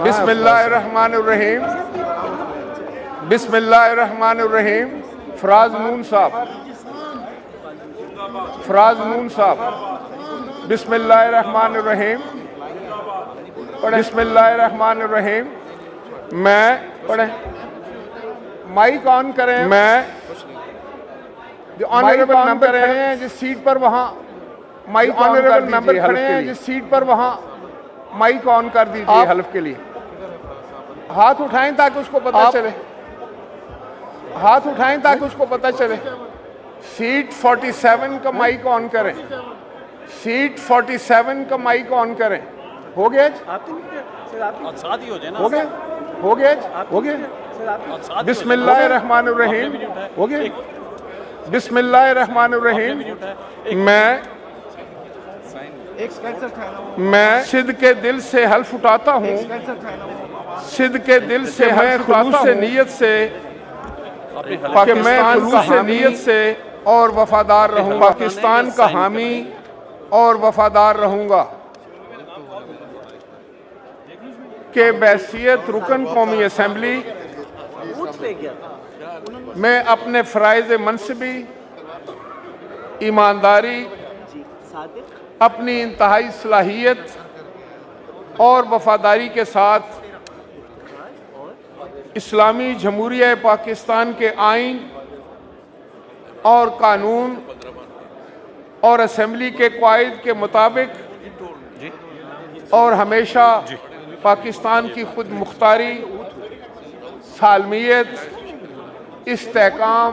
बिस्मिल्लाहिर्रहमानिर्रहीम। बिस्मिल्लाहिर्रहमानिर्रहीम। फराज नून साहब, फराज नून साहब, बिस्मिल्लाहिर्रहमानिर्रहीम। बिस्मिल्लाहिर्रहमानिर्रहीम। मैं पढ़े, माइक ऑन करें। मैं जो ऑनरेबल मेंबर खड़े हैं जिस सीट पर वहां माइक ऑनरेबल मेंबर खड़े हैं जिस सीट पर वहां माइक ऑन कर दीजिए हल्फ के लिए। हाथ उठाएं ताकि उसको पता चले, हाथ उठाएं ताकि उसको पता चले। सीट 47 का माइक ऑन करें, सीट 47 का माइक ऑन करें। हो गया? हो गया? हो गया? हो गया? बिस्मिल्लाहिर्रहमानिर्रहीम। हो गया? बिस्मिल्लाहिर्रहमानिर्रहीम। मैं सिद्ध के दिल से हल्फ उठाता हूँ, सिद्ध के दिल से मैं खुलूस से नीयत से पाकिस्तान का नीयत से और वफादार रहूँगा, पाकिस्तान का हामी और वफादार रहूँगा के बैसियत रुकन कौमी असम्बली मैं अपने फ़राइज़ मनसबी, ईमानदारी, अपनी इंतहाई सलाहियत और वफादारी के साथ इस्लामी जमहूरिया पाकिस्तान के आइन और कानून और असम्बली के क़वाइद के मुताबिक और हमेशा पाकिस्तान की खुद मुख्तारी, सालमियत, इस्तेहकाम,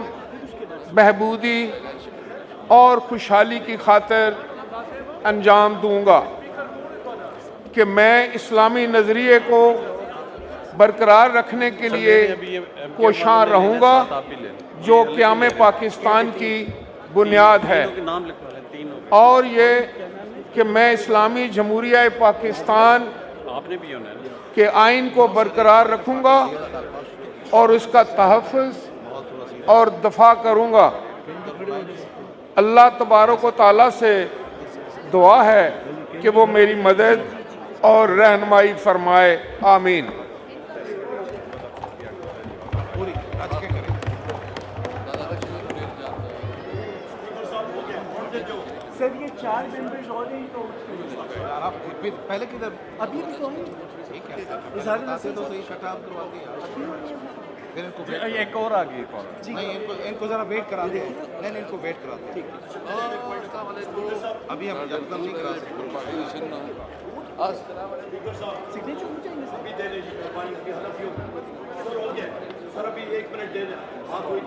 बहबूदी और खुशहाली की खातिर अंजाम दूंगा कि मैं इस्लामी नज़रिए को बरकरार रखने के लिए कोशां रहूँगा जो क़याम पाकिस्तान की बुनियाद है, और ये कि मैं इस्लामी जमहूरिया पाकिस्तान के आइन को बरकरार रखूँगा और उसका तहफ़्फ़ुज़ और दफ़ा करूँगा। अल्लाह तबारक व तआला से दुआ है कि वो मेरी मदद और रहनुमाई फरमाए। आमीन। सर ये 4 मेंबर्स और हैं तो आप पहले किधर अभी भी तो हैं। ठीक है इज़हार से तो सही शटाब करवा दिया, फिर इनको एक और आ गई, नहीं इनको ज़रा वेट करा दे, नहीं इनको वेट करा दे। ठीक अभी हम एकदम नहीं करा सकते। सिग्नेचर हो जाएंगे सर। सर अभी 1 मिनट दे दें। हाँ, कोई